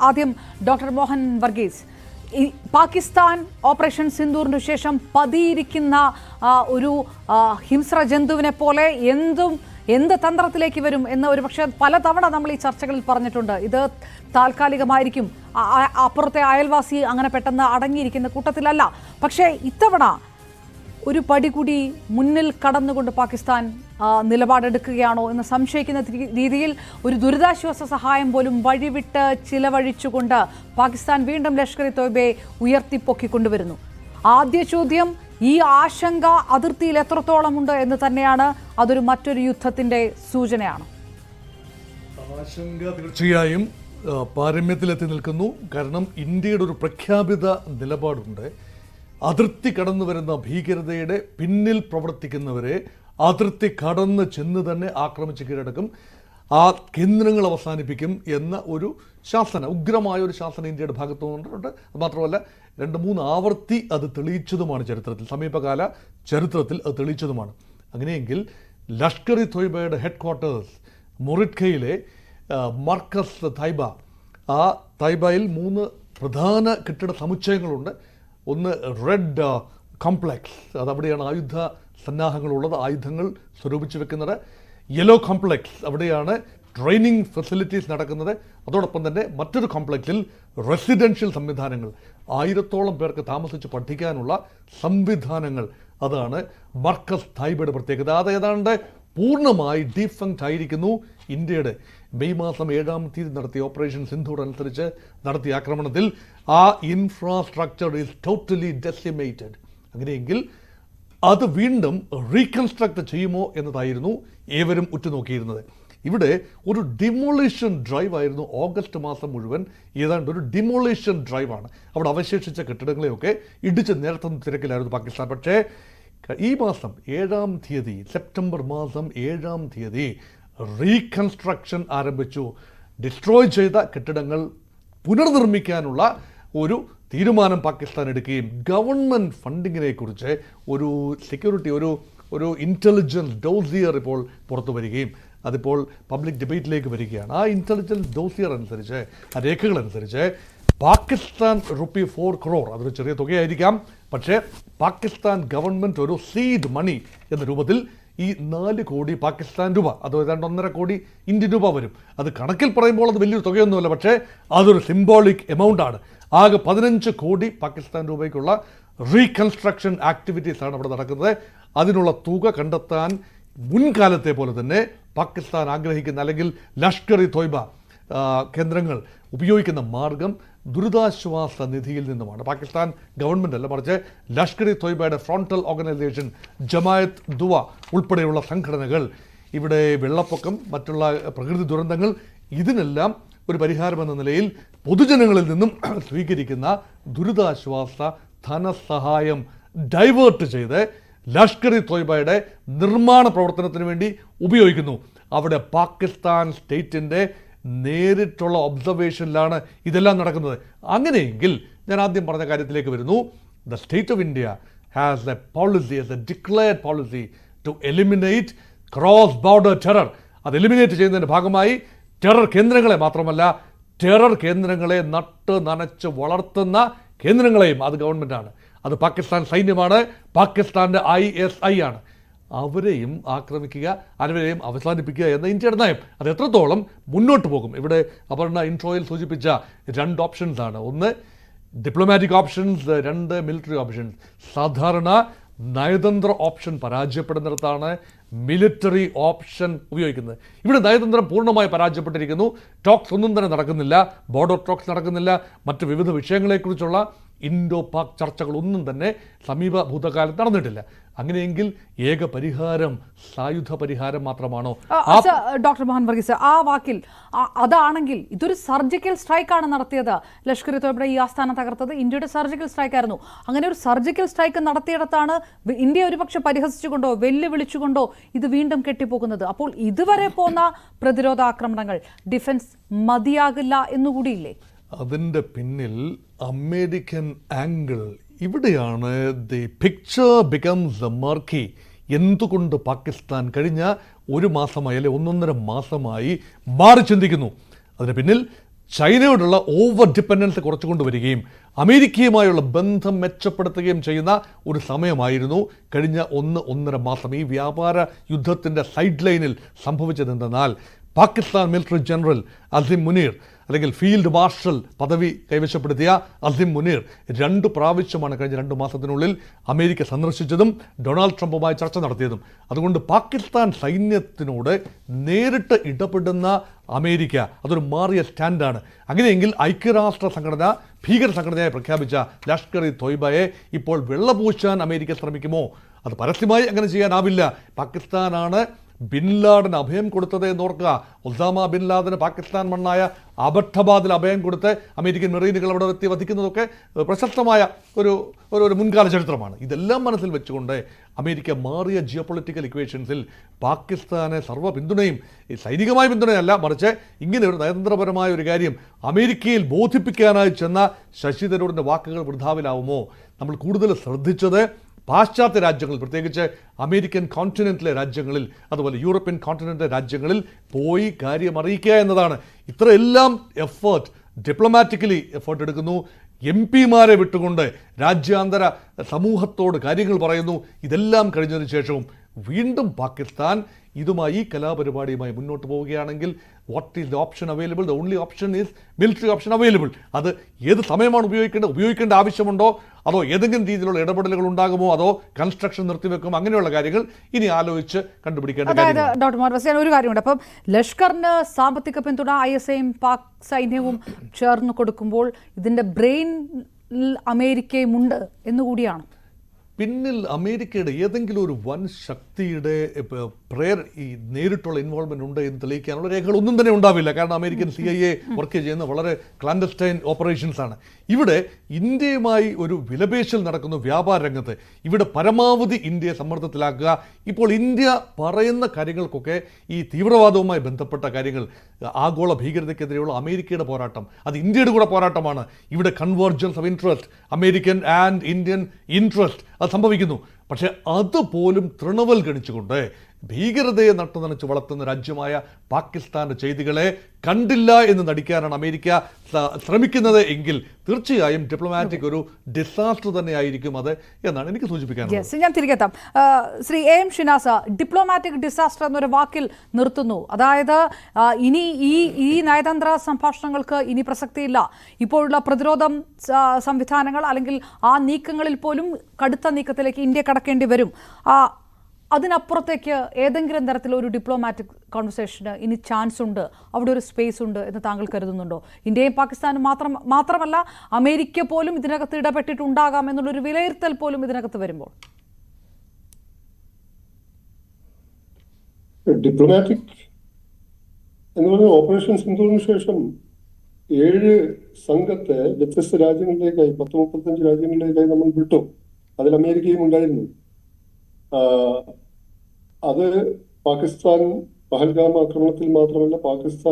ആദ്യം doctor Mohan Varghese, Pakistan operation സിന്ദൂറിന് ശേഷം പതിയിരിക്കുന്ന ഒരു ഹിംസ്ര ജന്തുവിനെ പോലെ എന്ത് തന്ത്രത്തിലേക്ക് വരും എന്ന് ഒരുപക്ഷെ പലതവണ നമ്മൾ ഈ ചർച്ചകളിൽ പറഞ്ഞിട്ടുണ്ട്. ഇത് താൽക്കാലികമായിരിക്കും, അപ്പുറത്തെ അയൽവാസി അങ്ങനെ പെട്ടെന്ന് അടങ്ങിയിരിക്കുന്ന കൂട്ടത്തിലല്ല. പക്ഷേ ഇത്തവണ ഒരു പടി കൂടി മുന്നിൽ കടന്നുകൊണ്ട് പാകിസ്ഥാൻ നിലപാടെടുക്കുകയാണോ എന്ന് സംശയിക്കുന്ന രീതിയിൽ ഒരു ദുരിതാശ്വാസ സഹായം പോലും വഴിവിട്ട് ചിലവഴിച്ചുകൊണ്ട് പാകിസ്ഥാൻ വീണ്ടും ലഷ്കർ ഇ തോയ്ബയെ ഉയർത്തിപ്പൊക്കിക്കൊണ്ടുവരുന്നു. ആദ്യ ചോദ്യം, ഈ ആശങ്ക അതിർത്തിയിൽ എത്രത്തോളമുണ്ട് എന്ന് തന്നെയാണ്. അതൊരു മറ്റൊരു യുദ്ധത്തിന്റെ സൂചനയാണ്. ആശങ്ക തീർച്ചയായും പാരമ്യത്തിലെത്തി നിൽക്കുന്നു. കാരണം ഇന്ത്യയുടെ ഒരു പ്രഖ്യാപിത നിലപാടുണ്ട്. അതിർത്തി കടന്നു വരുന്ന ഭീകരതയുടെ പിന്നിൽ പ്രവർത്തിക്കുന്നവരെ അതിർത്തി കടന്ന് ചെന്ന് തന്നെ ആക്രമിച്ച് കീഴടക്കും, ആ കേന്ദ്രങ്ങൾ അവസാനിപ്പിക്കും എന്ന ഒരു ശാസന, ഉഗ്രമായ ഒരു ശാസന ഇന്ത്യയുടെ ഭാഗത്തു നിന്നുണ്ട്. മാത്രമല്ല 2-3 ആവർത്തി അത് തെളിയിച്ചതുമാണ് ചരിത്രത്തിൽ, സമീപകാല ചരിത്രത്തിൽ അത് തെളിയിച്ചതുമാണ്. അങ്ങനെയെങ്കിൽ ലഷ്കർ ഇ തോയ്ബയുടെ ഹെഡ് ക്വാർട്ടേഴ്സ് മൊറിറ്റ്കയിലെ മർക്കസ് തൈബ, ആ തൈബയിൽ 3 പ്രധാന കെട്ടിട സമുച്ചയങ്ങളുണ്ട്. ഒന്ന് റെഡ് കോംപ്ലക്സ്, അതവിടെയാണ് ആയുധ സന്നാഹങ്ങളുള്ളത്, ആയുധങ്ങൾ സ്വരൂപിച്ച് വെക്കുന്നത്. യെല്ലോ കോംപ്ലക്സ്, അവിടെയാണ് ട്രെയിനിങ് ഫെസിലിറ്റീസ് നടക്കുന്നത്. അതോടൊപ്പം തന്നെ മറ്റൊരു കോംപ്ലക്സിൽ റെസിഡൻഷ്യൽ സംവിധാനങ്ങൾ, 1000-ഓളം പേർക്ക് താമസിച്ച് പഠിക്കാനുള്ള സംവിധാനങ്ങൾ. അതാണ് മർക്കസ് തൈബയുടെ പ്രത്യേകത. അത് ഏതാണ്ട് പൂർണ്ണമായി ഡീഫങ്ക്ട് ആയിരിക്കുന്നു. ഇന്ത്യയുടെ മെയ് മാസം 7-ാം തീയതി നടത്തിയ ഓപ്പറേഷൻ സിന്ധൂർ അനുസരിച്ച് നടത്തിയ ആക്രമണത്തിൽ ആ ഇൻഫ്രാസ്ട്രക്ചർ ഈസ് ടോട്ടലി ഡെസിമേറ്റഡ്. അങ്ങനെയെങ്കിൽ അത് വീണ്ടും റീകൺസ്ട്രക്ട് ചെയ്യുമോ എന്നതായിരുന്നു ഏവരും ഉറ്റുനോക്കിയിരുന്നത്. ഇവിടെ ഒരു ഡിമോളിഷൻ ഡ്രൈവ് ആയിരുന്നു. ഓഗസ്റ്റ് മാസം മുഴുവൻ ഏതാണ്ട് ഒരു ഡിമോളിഷൻ ഡ്രൈവാണ്. അവിടെ അവശേഷിച്ച കെട്ടിടങ്ങളെയൊക്കെ ഇടിച്ച് നിരത്തുന്ന തിരക്കിലായിരുന്നു പാകിസ്ഥാൻ. പക്ഷേ ഈ മാസം 7-ാം തീയതി, സെപ്റ്റംബർ മാസം 7-ാം തീയതി റീകൺസ്ട്രക്ഷൻ ആരംഭിച്ചു. ഡിസ്ട്രോയ് ചെയ്ത കെട്ടിടങ്ങൾ പുനർനിർമ്മിക്കാനുള്ള ഒരു തീരുമാനം പാകിസ്ഥാൻ എടുക്കുകയും ഗവൺമെൻറ് ഫണ്ടിങ്ങിനെ കുറിച്ച് ഒരു സെക്യൂരിറ്റി, ഒരു ഇൻ്റലിജൻസ് ഡോസിയർ ഇപ്പോൾ പുറത്തു വരികയും അതിപ്പോൾ പബ്ലിക് ഡിബേറ്റിലേക്ക് വരികയാണ്. ആ ഇൻ്റലിജൻസ് ഡോസിയർ അനുസരിച്ച്, ആ രേഖകളനുസരിച്ച് പാകിസ്ഥാൻ ₹4 crore, അതൊരു ചെറിയ തുകയായിരിക്കാം, പക്ഷേ പാകിസ്ഥാൻ ഗവൺമെൻറ് ഒരു സീഡ് മണി എന്ന രൂപത്തിൽ ഈ 4 കോടി പാകിസ്ഥാൻ രൂപ, അത് ഏതാണ്ട് 1.5 കോടി ഇന്ത്യൻ രൂപ വരും. അത് കണക്കിൽ പറയുമ്പോൾ അത് വലിയൊരു തുകയൊന്നുമല്ല, പക്ഷേ അതൊരു സിംബോളിക് എമൗണ്ടാണ്. ആകെ 15 കോടി പാകിസ്ഥാൻ രൂപയ്ക്കുള്ള റീകൺസ്ട്രക്ഷൻ ആക്ടിവിറ്റീസാണ് അവിടെ നടക്കുന്നത്. അതിനുള്ള തുക കണ്ടെത്താൻ മുൻകാലത്തെ പോലെ തന്നെ പാകിസ്ഥാൻ ആഗ്രഹിക്കുന്ന, അല്ലെങ്കിൽ ലഷ്കർ ഇ തോയ്ബ കേന്ദ്രങ്ങൾ ഉപയോഗിക്കുന്ന മാർഗം ദുരിതാശ്വാസ നിധിയിൽ നിന്നുമാണ്. പാകിസ്ഥാൻ ഗവൺമെൻറ് അല്ല, മറിച്ച് ലഷ്കർ ഇ തോയ്ബയുടെ ഫ്രോണ്ടൽ ഓർഗനൈസേഷൻ ജമായത്ത് ദുവ ഉൾപ്പെടെയുള്ള സംഘടനകൾ ഇവിടെ വെള്ളപ്പൊക്കം, മറ്റുള്ള പ്രകൃതി ദുരന്തങ്ങൾ, ഇതിനെല്ലാം ഒരു പരിഹാരമെന്ന നിലയിൽ പൊതുജനങ്ങളിൽ നിന്നും സ്വീകരിക്കുന്ന ദുരിതാശ്വാസ ധനസഹായം ഡൈവേർട്ട് ചെയ്ത് ലഷ്കർ ഇ തോയ്ബയുടെ നിർമ്മാണ പ്രവർത്തനത്തിന് വേണ്ടി ഉപയോഗിക്കുന്നു. അവിടെ പാകിസ്ഥാൻ സ്റ്റേറ്റിൻ്റെ നേരിട്ടുള്ള ഒബ്സർവേഷനിലാണ് ഇതെല്ലാം നടക്കുന്നത്. അങ്ങനെയെങ്കിൽ ഞാൻ ആദ്യം പറഞ്ഞ കാര്യത്തിലേക്ക് വരുന്നു. The state of India has a policy, a declared policy to eliminate cross border terror. അത് എലിമിനേറ്റ് ചെയ്യുന്നതിൻ്റെ ഭാഗമായി ടെറർ കേന്ദ്രങ്ങളെ മാത്രമല്ല, ടെറർ കേന്ദ്രങ്ങളെ നട്ട് നനച്ച് വളർത്തുന്ന കേന്ദ്രങ്ങളെയും അത് ഗവൺമെൻറ്റാണ്, അത് പാകിസ്ഥാൻ സൈന്യമാണ്, പാകിസ്ഥാൻ്റെ ISI ആണ്. അവരെയും ആക്രമിക്കുക, അവരെയും അവസാനിപ്പിക്കുക എന്ന ഇന്ത്യയുടെ നയം. അത് എത്രത്തോളം മുന്നോട്ട് പോകും? ഇവിടെ അപർണ ഇൻട്രോയിൽ സൂചിപ്പിച്ച 2 ഓപ്ഷൻസാണ്. ഒന്ന് ഡിപ്ലോമാറ്റിക് ഓപ്ഷൻസ്, 2 മിലിറ്ററി ഓപ്ഷൻസ്. സാധാരണ നയതന്ത്ര ഓപ്ഷൻ പരാജയപ്പെടുന്നിടത്താണ് മിലിറ്ററി ഓപ്ഷൻ ഉപയോഗിക്കുന്നത്. ഇവിടെ നയതന്ത്രം പൂർണ്ണമായി പരാജയപ്പെട്ടിരിക്കുന്നു. ടോക്സ് ഒന്നും തന്നെ നടക്കുന്നില്ല, ബോർഡർ ടോക്സ് നടക്കുന്നില്ല, മറ്റ് വിവിധ വിഷയങ്ങളെക്കുറിച്ചുള്ള ഇൻഡോ പാക് ചർച്ചകളൊന്നും തന്നെ സമീപ ഭൂതകാലത്ത് നടന്നിട്ടില്ല. അങ്ങനെയെങ്കിൽ ഏക പരിഹാരം സായുധ പരിഹാരം മാത്രമാണോ? ഡോക്ടർ മോഹൻ വർഗീസ്, ആ വാക്കിൽ അതാണെങ്കിൽ ഇതൊരു സർജിക്കൽ സ്ട്രൈക്കാണ് നടത്തിയത്. ലഷ്കർ ഇ തോയ്ബയുടെ ഈ ആസ്ഥാനം തകർത്തത് ഇന്ത്യയുടെ സർജിക്കൽ സ്ട്രൈക്കായിരുന്നു. അങ്ങനെ ഒരു സർജിക്കൽ സ്ട്രൈക്ക് നടത്തിയിടത്താണ് ഇന്ത്യ ഒരുപക്ഷെ പരിഹസിച്ചുകൊണ്ടോ വെല്ലുവിളിച്ചുകൊണ്ടോ ഇത് വീണ്ടും കെട്ടിപ്പോകുന്നത്. അപ്പോൾ ഇതുവരെ പോന്ന പ്രതിരോധ ആക്രമണങ്ങൾ, ഡിഫൻസ് മതിയാകില്ല എന്നുകൂടിയില്ലേ? അതിൻ്റെ പിന്നിൽ അമേരിക്കൻ ആംഗിൾ, ഇവിടെയാണ് ദി പിക്ചർ ബിക്കംസ് മർക്കി. എന്തുകൊണ്ട് പാകിസ്ഥാൻ കഴിഞ്ഞ 1 മാസമായി, അല്ലെ 1.5 മാസമായി മാറി ചിന്തിക്കുന്നു? അതിന് പിന്നിൽ ചൈനയോടുള്ള ഓവർ ഡിപ്പെൻഡൻസ് കുറച്ചുകൊണ്ടുവരികയും അമേരിക്കയുമായുള്ള ബന്ധം മെച്ചപ്പെടുത്തുകയും ചെയ്യുന്ന ഒരു സമയമായിരുന്നു കഴിഞ്ഞ 1-1.5 മാസം. ഈ വ്യാപാര യുദ്ധത്തിൻ്റെ സൈഡ് ലൈനിൽ സംഭവിച്ചതെന്തെന്നാൽ പാകിസ്ഥാൻ മിലിറ്ററി ജനറൽ അസിം മുനീർ അല്ലെങ്കിൽ ഫീൽഡ് മാർഷൽ പദവി കൈവശപ്പെടുത്തിയ അസിം മുനീർ 2 പ്രാവശ്യമാണ് കഴിഞ്ഞ 2 മാസത്തിനുള്ളിൽ അമേരിക്ക സന്ദർശിച്ചതും ഡൊണാൾഡ് ട്രംപുമായി ചർച്ച നടത്തിയതും. അതുകൊണ്ട് പാകിസ്ഥാൻ സൈന്യത്തിനോട് നേരിട്ട് ഇടപെടുന്ന അമേരിക്ക അതൊരു മാറിയ സ്റ്റാൻഡാണ്. അങ്ങനെയെങ്കിൽ ഐക്യരാഷ്ട്ര സംഘടന ഭീകര സംഘടനയായി പ്രഖ്യാപിച്ച ലഷ്കർ ഇ തോയ്ബയെ ഇപ്പോൾ വെള്ളപൂശാൻ അമേരിക്ക ശ്രമിക്കുമോ? അത് പരസ്യമായി അങ്ങനെ ചെയ്യാനാവില്ല. പാകിസ്ഥാനാണ് ബിൻ ലാഡന് അഭയം കൊടുത്തത് എന്നോർക്കുക. ഒസാമ ബിൻ ലാദന് പാകിസ്ഥാൻ മണ്ണായ അബട്ടബാദിൽ അഭയം കൊടുത്ത് അമേരിക്കൻ മെറീനുകൾ അവിടെ എത്തി വധിക്കുന്നതൊക്കെ പ്രശസ്തമായ ഒരു മുൻകാല ചരിത്രമാണ്. ഇതെല്ലാം മനസ്സിൽ വെച്ചുകൊണ്ട് അമേരിക്ക മാറിയ ജിയോ പൊളിറ്റിക്കൽ ഇക്വേഷൻസിൽ പാകിസ്ഥാനെ സർവ്വ പിന്തുണയും, സൈനികമായ പിന്തുണയല്ല, മറിച്ച് ഇങ്ങനെ ഒരു നയതന്ത്രപരമായ ഒരു കാര്യം അമേരിക്കയിൽ ബോധിപ്പിക്കാനായി ചെന്ന ശശി തരൂരിൻ്റെ വാക്കുകൾ വൃഥാവിലാവുമോ? നമ്മൾ കൂടുതൽ ശ്രദ്ധിച്ചത് പാശ്ചാത്യ രാജ്യങ്ങളിൽ, പ്രത്യേകിച്ച് അമേരിക്കൻ കോണ്ടിനെൻറ്റിലെ രാജ്യങ്ങളിൽ, അതുപോലെ യൂറോപ്യൻ കോണ്ടിനെൻറ്റിലെ രാജ്യങ്ങളിൽ പോയി കാര്യം അറിയിക്കുക എന്നതാണ്. ഇത്രയെല്ലാം എഫേർട്ട്, ഡിപ്ലോമാറ്റിക്കലി എഫേർട്ട് എടുക്കുന്നു, പിമാരെ വിട്ടുകൊണ്ട് രാജ്യാന്തര സമൂഹത്തോട് കാര്യങ്ങൾ പറയുന്നു. ഇതെല്ലാം കഴിഞ്ഞതിന് ശേഷവും വീണ്ടും പാകിസ്ഥാൻ ഇതുമായി ഈ കലാപരിപാടിയുമായി മുന്നോട്ട് പോവുകയാണെങ്കിൽ what is the option available? The only option is military option available. അത് ഏത് സമയമാണ് ഉപയോഗിക്കേണ്ട ആവശ്യമുണ്ടോ, അതോ ഏതെങ്കിലും രീതിയിലുള്ള ഇടപെടലുകൾ ഉണ്ടാകുമോ, അതോ കൺസ്ട്രക്ഷൻ നിർത്തിവെക്കുമോ, അങ്ങനെയുള്ള കാര്യങ്ങൾ ഇനി ആലോചിച്ച് കണ്ടുപിടിക്കേണ്ട കാര്യമാണ്. ഡോക്ടർ മോഹൻ ഒരു കാര്യമുണ്ട്. അപ്പം ലഷ്കറിന് സാമ്പത്തിക പിന്തുണ ISIയും പാക് സൈന്യവും ചേർന്ന് കൊടുക്കുമ്പോൾ ഇതിൻ്റെ ബ്രെയിൻ അമേരിക്കയുമുണ്ട് എന്നുകൂടിയാണ്. പിന്നിൽ അമേരിക്കയുടെ ഏതെങ്കിലും ഒരു വൻ ശക്തിയുടെ പ്രയർ ഈ നേരിട്ടുള്ള ഇൻവോൾവ്മെൻറ്റ് ഉണ്ട് എന്ന് തെളിയിക്കാനുള്ള രേഖകൾ ഒന്നും തന്നെ ഉണ്ടാവില്ല. കാരണം അമേരിക്കൻ CIA വർക്ക് ചെയ്യുന്ന വളരെ ക്ലാൻഡസ്റ്റൈൻ ഓപ്പറേഷൻസാണ്. ഇവിടെ ഇന്ത്യയുമായി ഒരു വിലപേശൽ നടക്കുന്നു വ്യാപാര രംഗത്ത്. ഇവിടെ പരമാവധി ഇന്ത്യയെ സമ്മർദ്ദത്തിലാക്കുക. ഇപ്പോൾ ഇന്ത്യ പറയുന്ന കാര്യങ്ങൾക്കൊക്കെ ഈ തീവ്രവാദവുമായി ബന്ധപ്പെട്ട കാര്യങ്ങൾ, ആഗോള ഭീകരതയ്ക്കെതിരെയുള്ള അമേരിക്കയുടെ പോരാട്ടം, അത് ഇന്ത്യയുടെ കൂടെ പോരാട്ടമാണ്. ഇവിടെ convergence of interest, American and Indian interest അത് സംഭവിക്കുന്നു. പക്ഷേ അതുപോലും തൃണവൽഗണിച്ചുകൊണ്ട് ഭീകരതയെ നട്ടുനനച്ച് വളർത്തുന്ന രാജ്യമായ പാകിസ്ഥാൻ്റെ ചെയ്തികളെ കണ്ടില്ല എന്ന് നടിക്കാനാണ് അമേരിക്ക ശ്രമിക്കുന്നത് എങ്കിൽ തീർച്ചയായും ഡിപ്ലോമാറ്റിക് ഒരു ഡിസാസ്റ്റർ തന്നെയായിരിക്കും അത് എന്നാണ് എനിക്ക് സൂചിപ്പിക്കാനുള്ളത്. ഞാൻ തിരികെത്താം. ശ്രീ AM ഷിനാസ, ഡിപ്ലോമാറ്റിക് ഡിസാസ്റ്റർ എന്നൊരു വാക്കിൽ നിർത്തുന്നു. അതായത് ഇനി ഈ നയതന്ത്ര സംഭാഷണങ്ങൾക്ക് ഇനി പ്രസക്തിയില്ല. ഇപ്പോഴുള്ള പ്രതിരോധം സംവിധാനങ്ങൾ അല്ലെങ്കിൽ ആ നീക്കങ്ങളിൽ പോലും കടുത്ത നീക്കത്തിലേക്ക് ഇന്ത്യ കടക്കേണ്ടി വരും. അതിനപ്പുറത്തേക്ക് ഏതെങ്കിലും തരത്തിലൊരു ഡിപ്ലോമാറ്റിക് കോൺവെർസേഷന് ഇനി ചാൻസ് ഉണ്ട്, അവിടെ ഒരു സ്പേസ് ഉണ്ട് എന്ന് താങ്കൾ കരുതുന്നുണ്ടോ? ഇന്ത്യയും പാകിസ്ഥാനും മാത്രമല്ല അമേരിക്ക പോലും ഇതിനകത്ത് ഇടപെട്ടിട്ടുണ്ടാകാം എന്നുള്ളൊരു വിലയിരുത്തൽ പോലും ഇതിനകത്ത് വരുമ്പോൾ ഡിപ്ലോമാറ്റിക് എന്ന് പറഞ്ഞ ഓപ്പറേഷൻ സിന്ധൂറിന് ശേഷം 7 സംഘത്തെ വ്യത്യസ്ത രാജ്യങ്ങളിലേക്കായി 10-35 രാജ്യങ്ങളിലേക്കായി നമ്മൾ വിട്ടു. അതിൽ അമേരിക്കയും ഉണ്ടായിരുന്നു. അത് പാകിസ്ഥാൻ പഹൽഗാം ആക്രമണത്തിൽ മാത്രമല്ല, പാകിസ്ഥാൻ